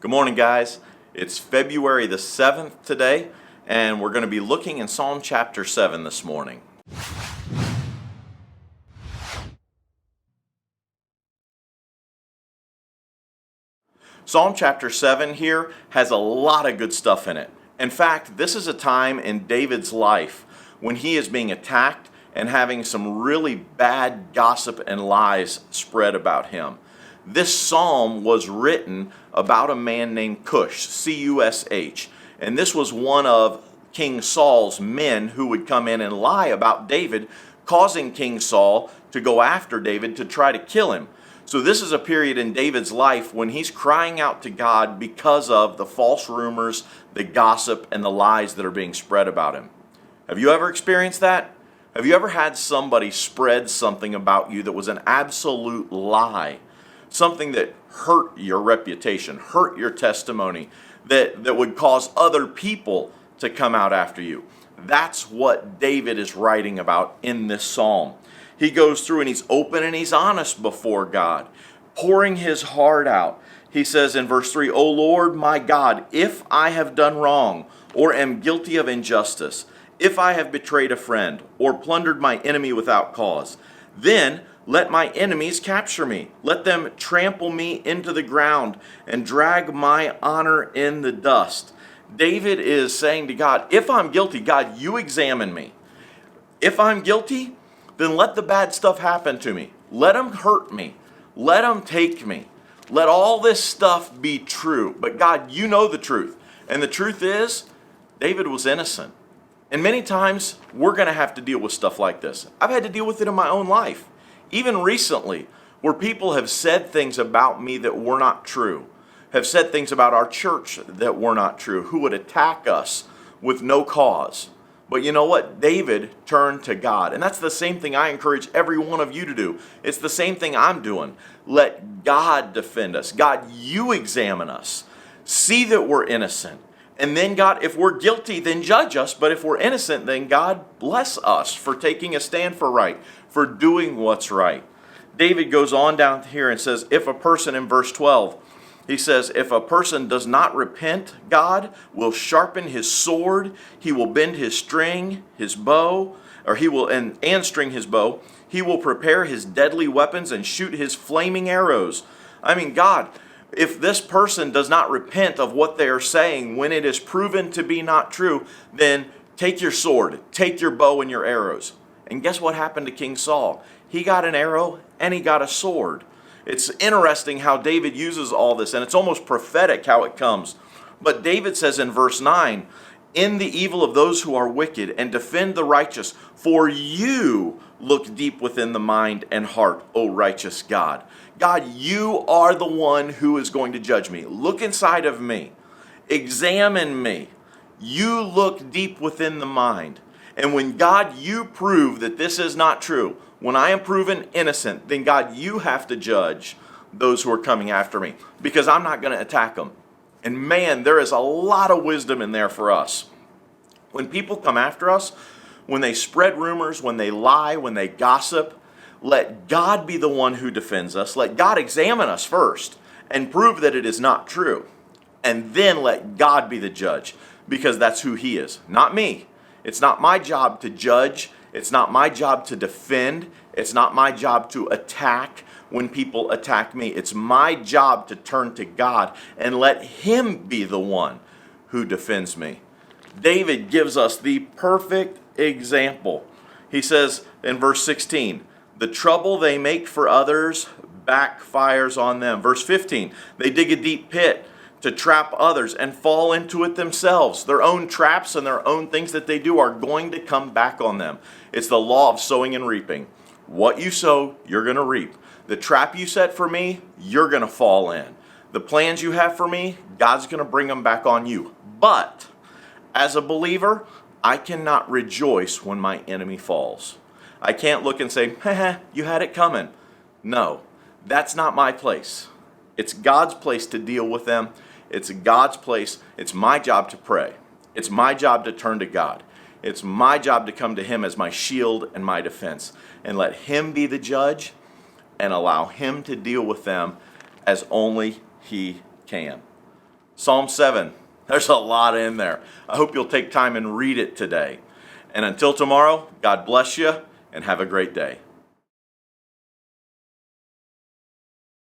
Good morning, guys. It's February the 7th today, and we're going to be looking in Psalm chapter 7 this morning. Psalm chapter 7 here has a lot of good stuff in it. In fact, this is a time in David's life when he is being attacked and having some really bad gossip and lies spread about him. This psalm was written about a man named Cush, C-U-S-H, and this was one of King Saul's men who would come in and lie about David, causing King Saul to go after David to try to kill him. So this is a period in David's life when he's crying out to God because of the false rumors, the gossip, and the lies that are being spread about him. Have you ever experienced that? Have you ever had somebody spread something about you that was an absolute lie? Something that hurt your reputation, hurt your testimony, that would cause other people to come out after you. That's what David is writing about in this psalm. He goes through and he's open and he's honest before God, pouring his heart out. He says in verse 3, "O Lord my God, if I have done wrong or am guilty of injustice, if I have betrayed a friend or plundered my enemy without cause, then let my enemies capture me. Let them trample me into the ground and drag my honor in the dust." David is saying to God, if I'm guilty, God, you examine me. If I'm guilty, then let the bad stuff happen to me. Let them hurt me. Let them take me. Let all this stuff be true. But God, you know the truth. And the truth is, David was innocent. And many times, we're going to have to deal with stuff like this. I've had to deal with it in my own life. Even recently, where people have said things about me that were not true, have said things about our church that were not true, who would attack us with no cause. But you know what? David turned to God. And that's the same thing I encourage every one of you to do. It's the same thing I'm doing. Let God defend us. God, you examine us. See that we're innocent. And then God, if we're guilty, then judge us. But if we're innocent, then God bless us for taking a stand for right, for doing what's right. David goes on down here and says, if a person, in verse 12, he says, if a person does not repent, God will sharpen his sword. He will bend his string, his bow, or he will and string his bow. He will prepare his deadly weapons and shoot his flaming arrows. I mean, God, if this person does not repent of what they are saying when it is proven to be not true, then take your sword, take your bow and your arrows. And guess what happened to King Saul? He got an arrow and he got a sword. It's interesting how David uses all this, and it's almost prophetic how it comes. But David says in verse 9, in the evil of those who are wicked and defend the righteous, for you look deep within the mind and heart, O righteous God. God, you are the one who is going to judge me. Look inside of me. Examine me. You look deep within the mind. And when God, you prove that this is not true, when I am proven innocent, then God, you have to judge those who are coming after me, because I'm not going to attack them. And man, there is a lot of wisdom in there for us. When people come after us, when they spread rumors, when they lie, when they gossip, let God be the one who defends us. Let God examine us first and prove that it is not true. And then let God be the judge, because that's who He is, not me. It's not my job to judge. It's not my job to defend. It's not my job to attack when people attack me. It's my job to turn to God and let Him be the one who defends me. David gives us the perfect example. He says in verse 16, the trouble they make for others backfires on them. Verse 15, they dig a deep pit to trap others and fall into it themselves. Their own traps and their own things that they do are going to come back on them. It's the law of sowing and reaping. What you sow, you're going to reap. The trap you set for me, you're going to fall in. The plans you have for me, God's going to bring them back on you. But as a believer, I cannot rejoice when my enemy falls. I can't look and say, you had it coming. No, that's not my place. It's God's place to deal with them. It's God's place. It's my job to pray. It's my job to turn to God. It's my job to come to Him as my shield and my defense, and let Him be the judge and allow Him to deal with them as only He can. Psalm 7. There's a lot in there. I hope you'll take time and read it today. And until tomorrow, God bless you and have a great day.